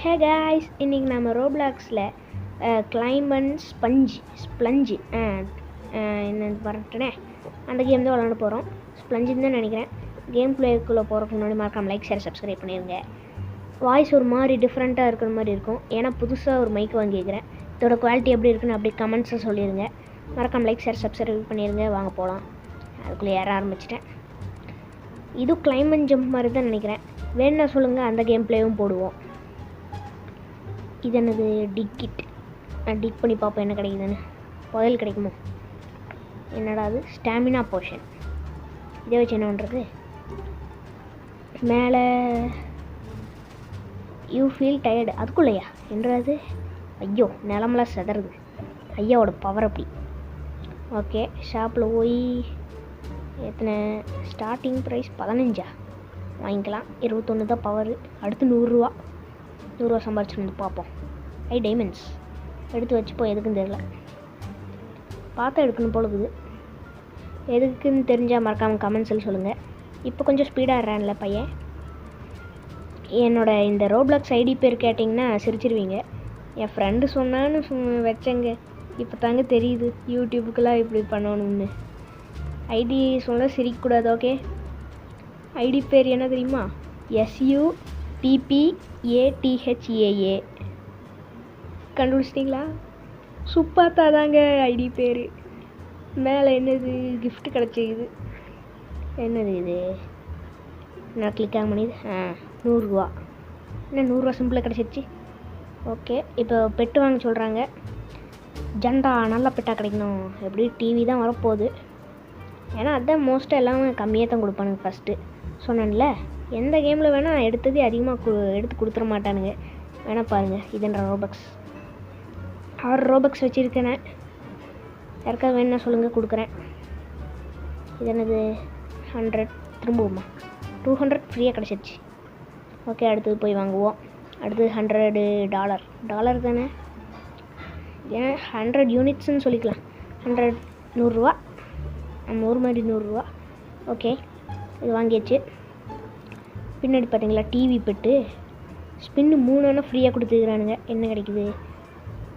Hey guys, இன்றைக்கி நம்ம ரோப்ளாக்ஸில் கிளைம்பன் ஸ்ப்ளஞ்சு என்னென்னு பண்ணிட்டேனே அந்த கேம் தான் விளாட போகிறோம். ஸ்ப்ளஞ்சுன்னு தான் நினைக்கிறேன். கேம் பிளேக்குள்ளே போகிறதுக்கு முன்னாடி மறக்காம லைக் ஷேர் சப்ஸ்கிரைப் பண்ணிடுங்க. வாய்ஸ் ஒரு மாதிரி டிஃப்ரெண்ட்டாக இருக்கிற மாதிரி இருக்கும், ஏன்னா புதுசாக ஒரு மைக் வாங்கிக்கிறேன். இதோட குவாலிட்டி எப்படி இருக்குன்னு அப்படியே கமெண்ட்ஸை சொல்லிடுங்க. மறக்காம லைக் ஷேர் சப்ஸ்கிரைப் பண்ணிடுங்க. வாங்க போகலாம். அதுக்குள்ளே ஏற ஆரம்பிச்சிட்டேன். இது கிளைம்பன் ஜம்ப் மாதிரி தான் நினைக்கிறேன். வேணுன்னா சொல்லுங்கள், அந்த கேம் பிளேவும் போடுவோம். இது என்னது டிக்கிட். நான் டிக் பண்ணி பார்ப்போம் என்ன கிடைக்குதுன்னு. புயல் கிடைக்குமோ? என்னடா அது? Stamina portion. இதை வச்சு என்ன பண்ணுறது? மேலே யூ ஃபீல் டயர்டு. அதுக்குள்ளையா என்றது? ஐயோ, நிலமெல்லாம் செதறுது. ஐயாவோட பவர் அப்படி. ஓகே, ஷாப்பில் போய் எத்தனை ஸ்டார்டிங் ப்ரைஸ் 15 வாங்கிக்கலாம். 21 தான் பவர். அடுத்து 100 ரூபா சம்பாரிச்சுட்டு வந்து பார்ப்போம். டைமண்ட்ஸ் எடுத்து வச்சுப்போம். எதுக்குன்னு தெரியல, பார்த்தா எடுக்கணும் போல இருக்குது. எதுக்குன்னு தெரிஞ்சால் மறக்காமல் கமெண்ட்ஸில் சொல்லுங்கள். இப்போ கொஞ்சம் ஸ்பீடாக ஆடுறான்ல பையன். என்னோட இந்த ரோப்ளாக்ஸ் ஐடி பேர் கேட்டிங்கன்னா சிரிச்சிருவீங்க. என் ஃப்ரெண்டு சொன்னான்னு வச்சேங்க. இப்போ தாங்க தெரியுது யூடியூபுக்கெல்லாம் இப்படி பண்ணணும்னு. ஐடி சொல்ல சிரிக்கக்கூடாது, ஓகே? ஐடி பேர் என்ன தெரியுமா? SUPPATHAA. கண்டுபிடிச்சிட்டிங்களா? சுப்பாத்தா தாங்க ஐடி பேர். மேலே என்னது கிஃப்ட் கிடச்சிக்குது. என்னது இது? நான் கிளிக் ஆக பண்ணிது. 100 ரூபா. என்ன 100 ரூபா சிம்பிளாக கிடச்சிருச்சு. ஓகே, இப்போ பெட்டு வாங்க சொல்கிறாங்க. ஜண்டா நல்ல பெட்டாக கிடைக்கணும். எப்படி டிவி தான் வரப்போகுது, ஏன்னா அதுதான் மோஸ்ட்டாக எல்லாமே கம்மியாக தான் கொடுப்பானுங்க. ஃபஸ்ட்டு சொன்னேன்ல, எந்த கேமில் வேணால் எடுத்ததே அதிகமாக எடுத்து கொடுத்துட மாட்டானுங்க. வேணால் பாருங்கள். இதுன்ற ரோபக்ஸ் 6 ரோபக்ஸ் வச்சுருக்கேனே. யாருக்காவது வேணுன்னா சொல்லுங்கள், கொடுக்குறேன். இது என்னது? 100 திரும்பவுமா? 200 ஃப்ரீயாக கிடச்சிருச்சு. ஓகே, அடுத்தது போய் வாங்குவோம். அடுத்தது $100 தானே, ஏன் 100 யூனிட்ஸ்ன்னு சொல்லிக்கலாம். 100 ரூபா. நம்ம ஊர் மாதிரி 100 ரூபா. ஓகே, இது வாங்கியாச்சு. பின்னாடி பார்த்தீங்களா டிவி பெட்டு. ஸ்பின்னு 3 ஃப்ரீயாக கொடுத்துக்கிறானுங்க. என்ன கிடைக்குது?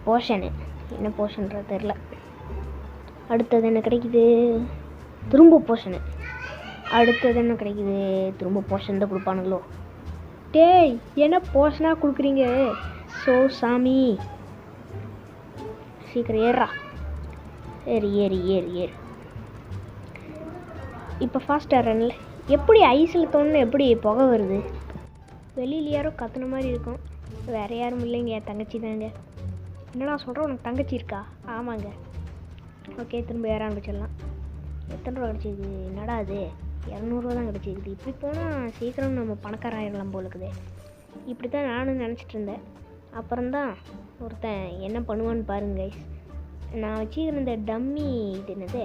போஷனு. என்ன போஷன்றது தெரில. அடுத்தது என்ன கிடைக்குது? திரும்ப போஷனு. அடுத்தது என்ன கிடைக்குது? திரும்ப போஷன் தான் கொடுப்பானுங்களோ. டேய், என்ன போஷனாக கொடுக்குறீங்க? ஸோ சாமி, சீக்கிரம் ஏறா. ஏறு. இப்போ ஃபாஸ்ட்டாக ரன்ல எப்படி ஐஸில் தோணுன்னு எப்படி புகை வருது? வெளியில் யாரோ கத்துன மாதிரி இருக்கும். வேறு யாரும் இல்லைங்க, என் தங்கச்சி தாங்க. என்னடா சொல்கிறேன், உனக்கு தங்கச்சி இருக்கா? ஆமாங்க. ஓகே, திரும்ப ஏற ஆரம்பிச்சிடலாம். எத்தனை ரூபா கிடச்சிது? என்னடா அது? 200 ரூபா தான் கிடச்சிருக்குது. இப்படி போனால் சீக்கிரம் நம்ம பணக்கார ஆயிடலாம் போல இருக்குது. இப்படி தான் நானும் நினச்சிட்டு இருந்தேன். அப்புறம்தான் ஒருத்தன் என்ன பண்ணுவான்னு பாருங்க கைஸ். நான் வச்சுக்கிற இந்த டம்மி இது என்னது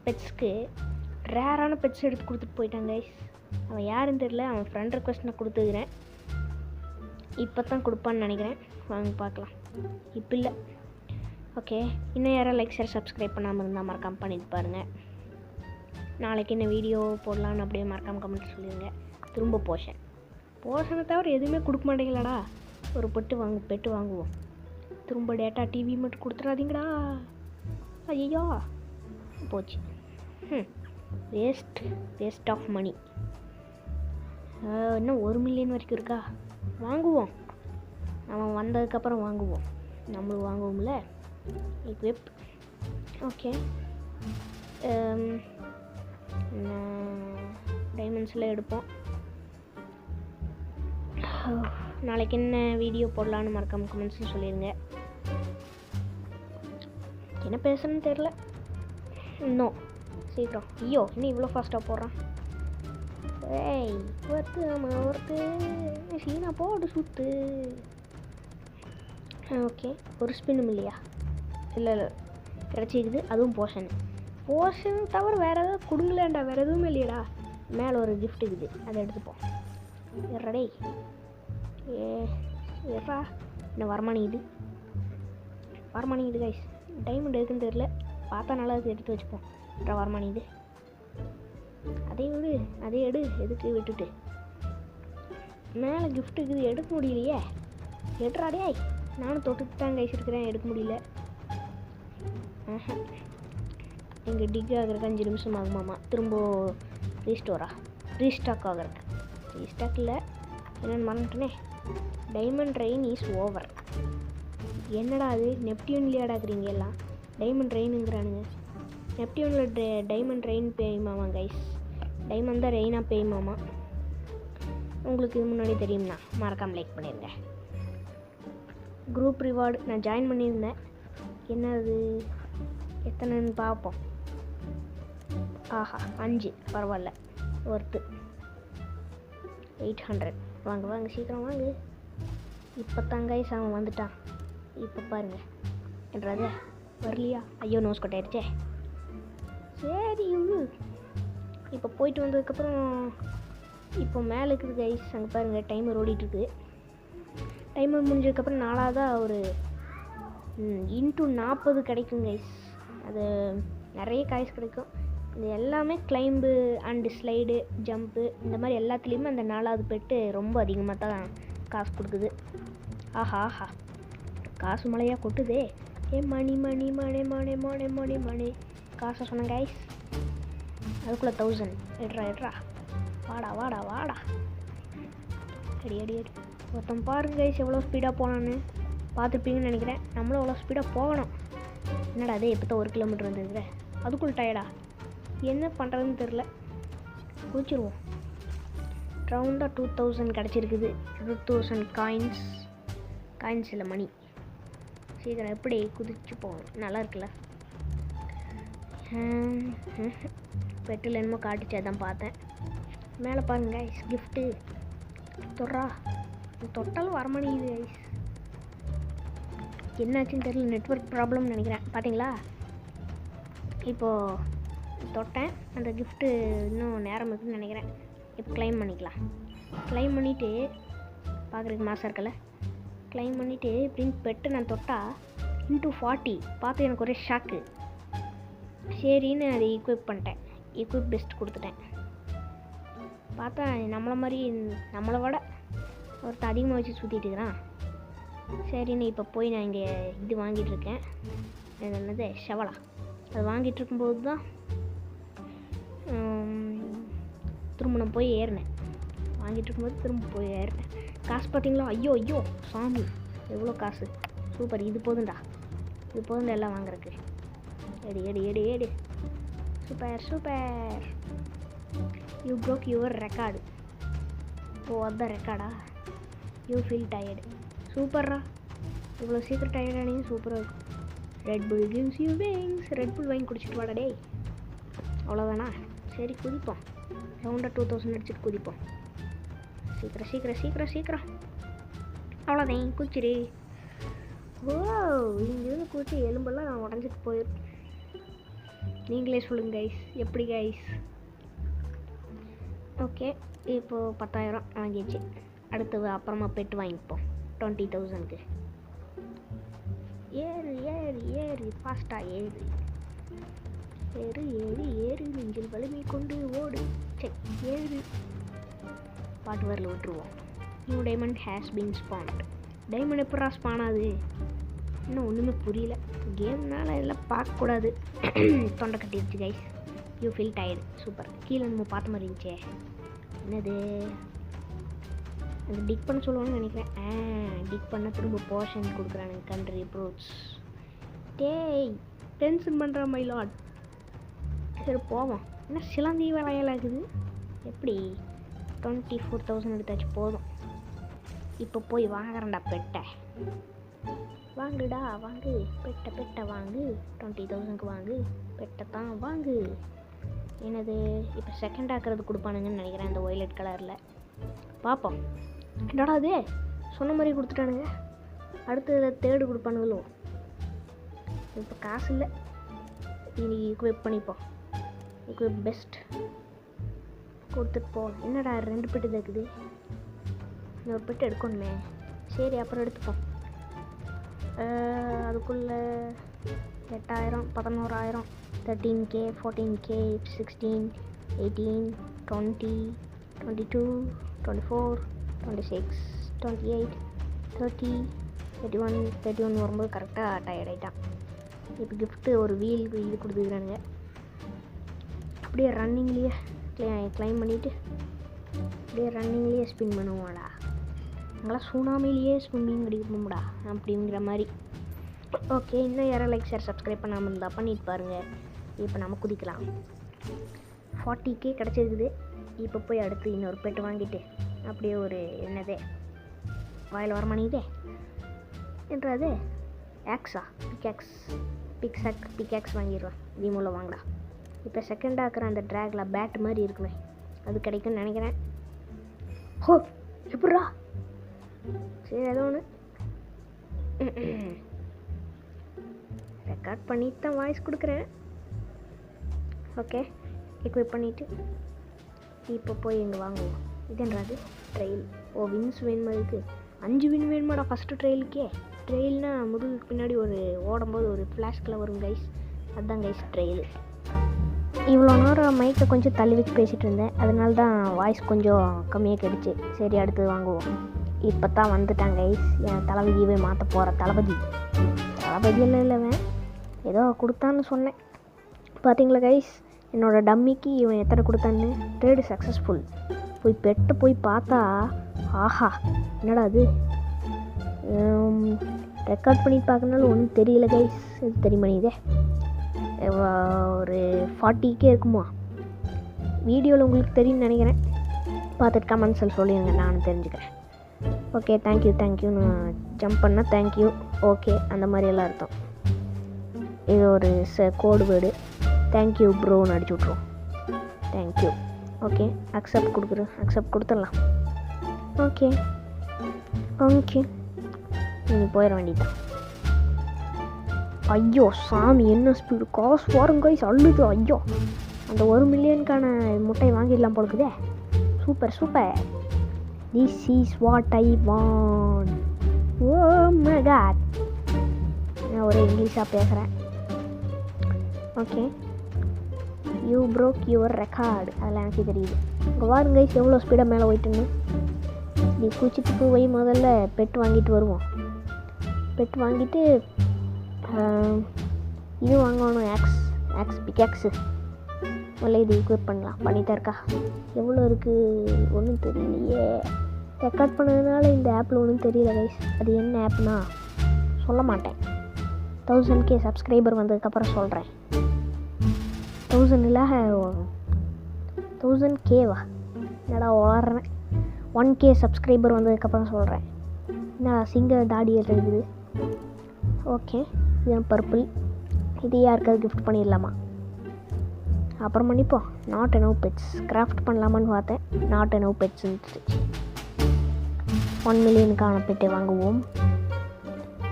பெட்ஸ்க்கு ரேரான பெட்ஸ் எடுத்து கொடுத்துட்டு போயிட்டான் கைஸ். அவன் யாருன்னு தெரியல. அவன் ஃப்ரெண்ட் ரெக்வஸ்ட் நான் கொடுத்துக்கிறேன். இப்போ தான் கொடுப்பான்னு நினைக்கிறேன். வாங்க பார்க்கலாம். இப்போ இல்லை. ஓகே, இன்னும் யாரும் லைக் ஷேர் சப்ஸ்கிரைப் பண்ணாமல் இருந்தால் மறக்காமல் பண்ணிட்டு பாருங்கள். நாளைக்கு என்ன வீடியோ போடலான்னு அப்படியே மறக்காமல் கமெண்ட் சொல்லிடுங்க. திரும்ப போஷனை தவிர எதுவுமே கொடுக்க மாட்டேங்களாடா. ஒரு பெட்டு வாங்குவோம். திரும்ப டேட்டா டிவி மட்டும் கொடுத்துடாதீங்கடா. ஐயோ போச்சு. Waste of money. இன்னும் 1 மில்லியன் வரைக்கும் இருக்கா? வாங்குவோம். நம்ம வந்ததுக்கப்புறம் வாங்குவோம். நம்மளும் வாங்குவோம்ல. எக்விப். ஓகே, டைமண்ட்ஸில் எடுப்போம். நாளைக்கு என்ன வீடியோ போடலான்னு மறக்காம கமெண்ட்ஸில் சொல்லிடுங்க. என்ன பேசுறேன்னு தெரில இன்னும். சீக்கிரம். ஐயோ, இன்னும் இவ்வளோ ஃபாஸ்ட்டாக போடுறான். ஒருத்து சீனா போடு சுத்து. ஓகே, ஒரு ஸ்பின்னும் இல்லையா? இல்லை கிடச்சிக்குது. அதுவும் போஷன் தவிர வேறு ஏதாவது கொடுங்களாண்டா. வேறு எதுவுமே இல்லையடா. மேலே ஒரு கிஃப்ட் இருக்குது, அதை எடுத்துப்போம். எறடே எறா. என்ன வரமானிக்குது கைஸ். டைமண்ட் எதுக்குன்னு தெரியல. பார்த்தா நல்லா எடுத்து வச்சுப்போம். வரமானிக்குது. அதை எடு. எதுக்கு விட்டுட்டு மேலே கிஃப்ட் இருக்குது, எடுக்க முடியலையே. எடுறாடே. நானும் தொட்டுட்டு தான் கைஸ் இருக்கிறேன், எடுக்க முடியல. எங்கள் டிக் ஆகிறதுக்கு 5 நிமிஷம் ஆகுமாம்மா. திரும்ப ரீஸ்டாக் ஆகிறதுக்கு. ரீஸ்டாக் இல்லை, என்னென்னு மறந்துட்டேனே. Diamond rain is over. என்னடா அது, நெப்டியூன் விளையாடாக்குறீங்க எல்லாம். டைமண்ட் ரெயினுங்கிறானுங்க. நெப்டியூனில் டைமண்ட் ரெயின் பெய்யுமாமா கைஸ். டைமண்ட் தான் ரெயினாக பெய்யுமாமா. உங்களுக்கு இது முன்னாடி தெரியும்ண்ணா, மறக்காமல் லைக் பண்ணிடுங்க. குரூப் ரிவார்டு நான் ஜாயின் பண்ணியிருந்தேன். என்னது எத்தனைன்னு பார்ப்போம். ஆஹா 5, பரவாயில்ல, ஒர்த்து 800. வாங்க வாங்க சீக்கிரம் வாங்க. இப்போ தாங்காய்ஸ் அவன் வந்துட்டான். இப்போ பாருங்க என்றாத வரலையா. ஐயோ நோஸ் கொட்டாயிருச்சே. சரி இப்போ போயிட்டு வந்ததுக்கப்புறம் இப்போ மேலே இருக்குது கைஸ். அங்கே பாருங்கள் டைமர் ஓடிட்டுருக்கு. டைமர் முடிஞ்சதுக்கப்புறம் 4ஆவதாக ஒரு இன்ட்டு 40 கிடைக்கும் கைஸ். அது நிறைய காய்ஸ் கிடைக்கும். இது எல்லாமே கிளைம்பு அண்டு ஸ்லைடு ஜம்ப்பு இந்த மாதிரி எல்லாத்துலேயுமே அந்த 4ஆவது பெட்டு ரொம்ப அதிகமாக தான் காசு கொடுக்குது. ஆஹா ஆஹா காசு மழையாக கொட்டுதே. மணி மணி மணி மணி மணி மணி மணி காசை சொன்னேன் கைஸ். அதுக்குள்ளே 1000. எடுறா வாடா வாடா வாடா. அடி அடி அடி. ஒருத்தன் பாருங்க கைஸ் எவ்வளோ ஸ்பீடாக போனான்னு பார்த்துருப்பீங்கன்னு நினைக்கிறேன். நம்மளும் அவ்வளோ ஸ்பீடாக போகணும். என்னடா அதே இப்போ தான் 1 கிலோமீட்டர் வந்துருக்குற, அதுக்குள்ள டயர்டா. என்ன பண்ணுறதுன்னு தெரில, குதிச்சிருவோம். ரவுண்டாக 2000 கிடச்சிருக்குது. 2000 காயின்ஸ் இல்லை மணி. சீக்கிரம் எப்படி குதிச்சு போவோம். நல்லா இருக்குல்ல. பெட்டில் என்னமோ காட்டுச்சு, அதான் பார்த்தேன். மேலே பாருங்க ஐஸ் கிஃப்ட்டு. தொட்டாலும் வரமாட்டேங்குது ஐஸ். என்னாச்சுன்னு தெரியல, நெட்வொர்க் ப்ராப்ளம்னு நினைக்கிறேன். பார்த்தீங்களா, இப்போது தொட்டேன். அந்த கிஃப்ட்டு இன்னும் நேரம் இருக்குதுன்னு நினைக்கிறேன். இப்போ கிளைம் பண்ணிக்கலாம். கிளைம் பண்ணிவிட்டு பார்க்குறதுக்கு மாதம் இருக்கல. கிளைம் பண்ணிவிட்டு இப்படின்னு பெட்டு நான் தொட்டால் இன்ட்டு 40 பார்த்து எனக்கு ஒரே ஷாக்கு. சரின்னு அதை ஈக்குவிப் பண்ணிட்டேன். ஈக்குவிப் பெஸ்ட் கொடுத்துட்டேன். பார்த்தா நம்மளை விட ஒருத்தர் அதிகமாக வச்சு சுற்றிட்டு இருக்கிறான். சரின்னு இப்போ போய் நான் இங்கே இது வாங்கிட்டுருக்கேன். என்னது ஷவலா. அது வாங்கிட்டு இருக்கும்போது தான் திரும்ப நான் போய் ஏறினேன். வாங்கிட்டு இருக்கும்போது திரும்ப போய் ஏறினேன். காசு பார்த்தீங்களா? ஐயோ சாமி எவ்வளோ காசு. சூப்பர், இது போதுண்டா எல்லாம் வாங்குறதுக்கு. எடு super. You broke your record. Oh அதுதான் ரெக்கார்டா? You feel tired. சூப்பர்ரா, இவ்வளோ சீக்கிரம் டயர்டானீங்க. சூப்பராக இருக்கும். Red pull gives you wings. Red புல் வாங்கி குடிச்சிட்டு வாடா டேய். அவ்வளோதானா? சரி குதிப்போம். ரவுண்டாக 2000 அடிச்சுட்டு குதிப்போம். சீக்கிரம். அவ்வளோதான், குச்சிரு. ஓ இங்கேருந்து குச்சி எலும்பெல்லாம் நான் உடஞ்சிட்டு போயிடும். நீங்களே சொல்லுங்கள் கைஸ், எப்படி கைஸ்? ஓகே, இப்போது 10,000 வாங்கிடுச்சு. அடுத்தது அப்புறமா பெட்டு வாங்கிப்போம் 20,000க்கு. ஏறு ஃபாஸ்ட்டாக ஏறு நெஞ்சில் வலிமை கொண்டு ஓடு. செக் ஏறு. பாட்டு வரல, விட்டுருவோம். New diamond has been spawned. Diamond எப்படா ஸ்பான் ஆகுது? இன்னும் ஒன்றுமே புரியல. கேம்னால எல்லாம் பார்க்கக்கூடாது. தொண்டை கட்டிடுச்சு guys. You feel tired. Super. கீழே நம்ம பார்த்த மாதிரி இருந்துச்சே. என்னது அது டிக் பண்ண சொல்லுவான்னு நினைக்கிறேன். டிக் பண்ண திரும்ப போர்ஷன் கொடுக்குறானுங்க. Country approach. டேய் டென்ஷன் பண்ணுற மை லார்ட். சரி போவோம். என்ன சிலந்தி வேலையாகுது. எப்படி 24,000 எடுத்தாச்சு, போதும். இப்போ போய் வாங்குறேன்டா பெட்டை. வாங்குடா வாங்கு பெட்டை வாங்கு. 20,000க்கு வாங்கு பெட்டை தான் வாங்கு. என்னது இப்போ செகண்ட் ஆக்கிறது கொடுப்பானுங்கன்னு நினைக்கிறேன். இந்த ஒய்லட் கலரில் பார்ப்போம். என்னடா அது சொன்ன மாதிரி கொடுத்துட்டானுங்க. அடுத்து தேர்டு கொடுப்பானுங்களோ. இப்போ காசு இல்லை. இனி ஈக்குவிப் பண்ணிப்போம். ஈக்குவிப் பெஸ்ட் கொடுத்துட்டு போ. என்னடா 2 பெட்டு இருக்குது. இன்னொரு பெட்டு எடுக்கணுமே. சரி அப்புறம் எடுத்துப்போம். அதுக்குள்ளே 8,000 11,000 13K 14K 16 18 20 22 24 26 28 30, 31, 31 வரும்போது கரெக்டாக டயர்ட் ஆகிட்டான். இப்போ கிஃப்ட்டு ஒரு வீல் இது கொடுத்துக்கிறானுங்க. அப்படியே ரன்னிங்லேயே கிளைம் பண்ணிவிட்டு அப்படியே ரன்னிங்லேயே ஸ்பின் பண்ணுவோம்டா. அங்கெல்லாம் சுனாமிலேயே ஸ்விம்மிங் அடிக்கணும்டா அப்படிங்கிற மாதிரி. ஓகே, இன்னும் யாரும் லைக் ஷேர் சப்ஸ்கிரைப் பண்ணாமல் இருந்தால் பண்ணிட்டு பாருங்கள். இப்போ நம்ம குதிக்கலாம். 40K கிடச்சிருக்குது. இப்போ போய் அடுத்து இன்னொரு பெட்டு வாங்கிட்டு அப்படியே ஒரு என்னதே வாயில் வர மாட்டேங்குதே என்றது ஆக்ஸா பிக்ஆக்ஸ் வாங்கிடுவேன். வீமோவில் வாங்கடா. இப்போ செகண்டாக இருக்கிற அந்த ட்ராகில் பேட் மாதிரி இருக்குமே, அது கிடைக்கும்னு நினைக்கிறேன். ஹோ, எப்பட்றா? சரி, ஏதோ ஒன்று ரெக்கார்ட் பண்ணிட்டு தான் வாய்ஸ் கொடுக்குறேன். ஓகே, எக்விப் பண்ணிவிட்டு இப்போ போய் எங்கே வாங்குவோம். இதுன்றாது ட்ரெயில். ஓ, வின்ஸ் வேணுமா? இதுக்கு 5 வின் வேணுமாடா ஃபஸ்ட்டு ட்ரெயிலுக்கே. ட்ரெயில்னால் முதுகுக்கு பின்னாடி ஒரு ஓடும்போது ஒரு ஃப்ளாஷ்கில் வரும் கைஸ், அதுதான் கைஸ் ட்ரெயிலு. இவ்வளோ நேரம் மைக்கை கொஞ்சம் தள்ளி வச்சு பேசிகிட்டு இருந்தேன், அதனால தான் வாய்ஸ் கொஞ்சம் கம்மியாக கேட்டுச்சு. சரி, அடுத்து வாங்குவோம். இப்போ தான் வந்துட்டாங்க கைஸ், என் தளபதியவே மாற்ற போகிற தளபதி எல்லாம் இல்லைவன், ஏதோ கொடுத்தான்னு சொன்னேன். பார்த்தீங்களா கைஸ், என்னோடய டம்மிக்கு இவன் எத்தனை கொடுத்தான்னு. Trade successful. போய் பெட்டை போய் பார்த்தா, ஆஹா என்னடா அது, ரெக்கார்ட் பண்ணி பார்க்கறனால ஒன்றும் தெரியல கைஸ். இது தெரியுமா இதே ஒரு 40K இருக்குமா? வீடியோவில் உங்களுக்கு தெரியும்னு நினைக்கிறேன். பார்த்துட்டு கமெண்ட்ஸில் சொல்லிடுங்க, நானும் தெரிஞ்சுக்கிறேன். ஓகே, தேங்க்யூன்னு ஜம்ப் பண்ணால் தேங்க்யூ, ஓகே அந்த மாதிரியெல்லாம் அர்த்தம். இது ஒரு கோடு வேர்டு. தேங்க்யூ ப்ரோன்னு அடிச்சு விட்ருவோம். தேங்க்யூ. ஓகே, அக்செப்ட் கொடுத்துடலாம். ஓகே, நீ போயிட வேண்டியதான். ஐயோ சாமி, என்ன ஸ்பீடு! காசு பாருங்க கைஸ், அள்ளுது. ஐயோ, அந்த 1 மில்லியனுக்கான முட்டை வாங்கிடலாம் போலுக்குதே. Super. This is what I want. Oh my God, நான் ஒரு இங்கிலீஷாக பேசுகிறேன். Okay, you broke your record, அதில் எனக்கு தெரியுது. இங்கே வாருங்க கைஸ், எவ்வளோ ஸ்பீடாக மேலே போயிட்டுன்னு. நீ குச்சிட்டு போய் முதல்ல பெட் வாங்கிட்டு வருவோம். பெட் வாங்கிட்டு இது வாங்கணும், பிக்ஆக்ஸு. முதல்ல இது எக்விப் பண்ணலாம். பண்ணித்தான் இருக்கா? எவ்வளோ இருக்குது ஒன்றும் தெரியலையே. ரெக்கார்ட் பண்ணதுனால இந்த ஆப்பில் ஒன்றும் தெரியல கைஸ். அது என்ன ஆப்னா சொல்ல மாட்டேன். 1000K சப்ஸ்கிரைபர் வந்ததுக்கப்புறம் சொல்கிறேன். 1000 இல்லை, 1000Kவா? என்னடா வளர்றேன். 1K சப்ஸ்கிரைபர் வந்ததுக்கப்புறம் சொல்கிறேன். என்னடா சிங்க தாடி இருக்குது. ஓகே, இது பர்பிள். இது யாருக்காவது கிஃப்ட் பண்ணிடலாமா? அப்புறம் பண்ணிப்போம். நாட் எனவ் பெட்ஸ் கிராஃப்ட் பண்ணலாமான்னு பார்த்தேன். நாட் எனவ் பெட்ஸ் 1 மில்லியனுக்கான பெட்டை வாங்குவோம்.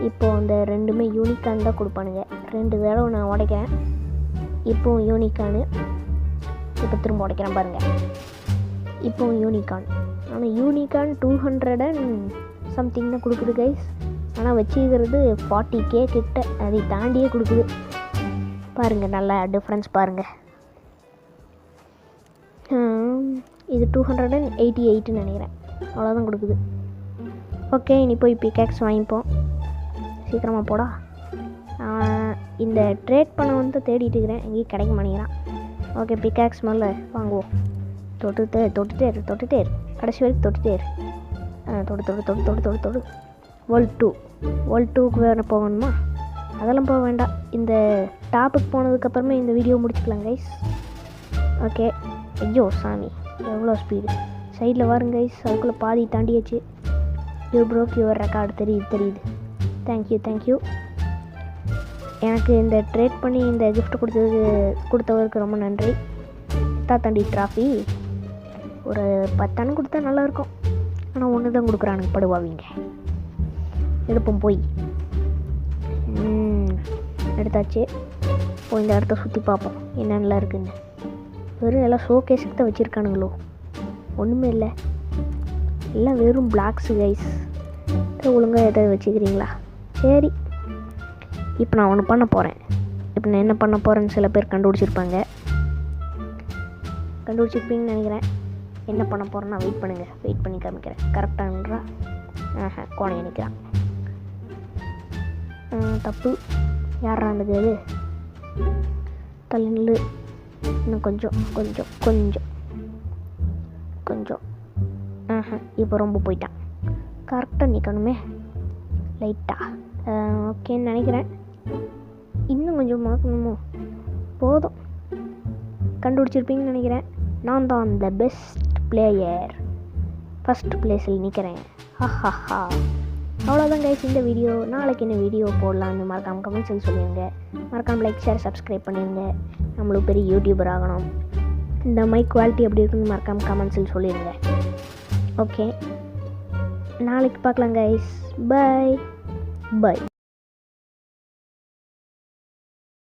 இப்போது அந்த ரெண்டுமே யூனிக்கான் தான் கொடுப்பானுங்க. 2 தடவை நான் உடைக்கிறேன். இப்போது யூனிக்கானு. இப்போ திரும்ப உடைக்கிறேன் பாருங்கள். இப்போது யூனிகான். ஆனால் யூனிகான் 200 and something தான் கொடுக்குது கைஸ். ஆனால் வச்சுக்கிறது 40K கிட்ட, அதை தாண்டியே கொடுக்குது. பாருங்கள், நல்லா டிஃப்ரென்ஸ் பாருங்கள். இது 288 நினைக்கிறேன், அவ்வளோதான் கொடுக்குது. ஓகே, இனி போய் பிக்ஆக்ஸ் வாங்கிப்போம். சீக்கிரமாக போடா. இந்த ட்ரேட் பண்ண தேடிட்டு இருக்கிறேன், எங்கேயும் கிடைக்க மாட்டேங்கிறான். ஓகே, பிக்ஆக்ஸ் முதல்ல வாங்குவோம். தொட்டுட்டே இரு கடைசி வரைக்கும் தொட்டுட்டே இரு. தொடு. வேர்ல்ட் 2க்கு வேறு போகணுமா? அதெல்லாம் போக வேண்டாம். இந்த டாப்புக்கு போனதுக்கப்புறமே இந்த வீடியோ முடிச்சுக்கலாம் கைஸ். ஓகே. ஐயோ சாமி, எவ்வளோ ஸ்பீடு! சைடில் வாருங்க கைஸ், அதுக்குள்ளே பாதி தாண்டியாச்சு. You broke your record. தெரியுது. தேங்க்யூ. எனக்கு இந்த ட்ரேட் பண்ணி இந்த கிஃப்ட் கொடுத்தவருக்கு ரொம்ப நன்றி. தாத்தாண்டி ட்ராஃபி ஒரு 10 கொடுத்தா நல்லாயிருக்கும். ஆனால் 1 தான் கொடுக்குறானுங்க, படுவாவிங்க. எடுப்போம் போய். எடுத்தாச்சு. போய் இந்த இடத்த சுற்றி பார்ப்போம் என்னென்னலாம் இருக்குன்னு. வெறும் எல்லாம் ஷோகேஸுக்கு தான் வச்சுருக்கானுங்களோ? ஒன்றுமே இல்லை, எல்லாம் வெறும் பிளாக்ஸு கைஸ். ஒழுங்காக எதாவது வச்சுக்கிறீங்களா? சரி, இப்போ நான் ஒன்று பண்ண போகிறேன். இப்போ நான் என்ன பண்ண போகிறேன்னு சில பேர் கண்டுபிடிச்சிருப்பீங்கன்னு நினைக்கிறேன். என்ன பண்ண போகிறேன்னா வெயிட் பண்ணி காமிக்கிறேன். கரெக்டானுன்றா கோணையை நிற்கிறான். தப்பு. யாரா இருந்தது அது? தள்ளு. இன்னும் கொஞ்சம் கொஞ்சம் கொஞ்சம் கொஞ்சம். இப்போ ரொம்ப போயிட்டான். கரெக்டாக நிற்கணுமே லைட்டாக. ஓகேன்னு நினைக்கிறேன். இன்னும் கொஞ்சம் மாற்றணுமோ? போதும். கண்டுபிடிச்சிருப்பீங்கன்னு நினைக்கிறேன். நான் தான் த பெஸ்ட் பிளேயர், ஃபஸ்ட் பிளேஸில் நிற்கிறேன். அவ்வளோதான் கைஸ் இந்த வீடியோ. நாளைக்கு என்ன வீடியோ போடலான்னு மறக்காமல் கமெண்ட்ஸில் சொல்லிடுங்க. மறக்காமல் லைக் ஷேர் சப்ஸ்கிரைப் பண்ணிடுங்க. நம்மளும் பெரிய யூடியூபர் ஆகணும். இந்த மைக் குவாலிட்டி எப்படி இருக்குன்னு மறக்காமல் கமெண்ட்ஸில் சொல்லிடுங்க. ஓகே, நாளைக்கு பார்க்கலாம் கைஸ். பை.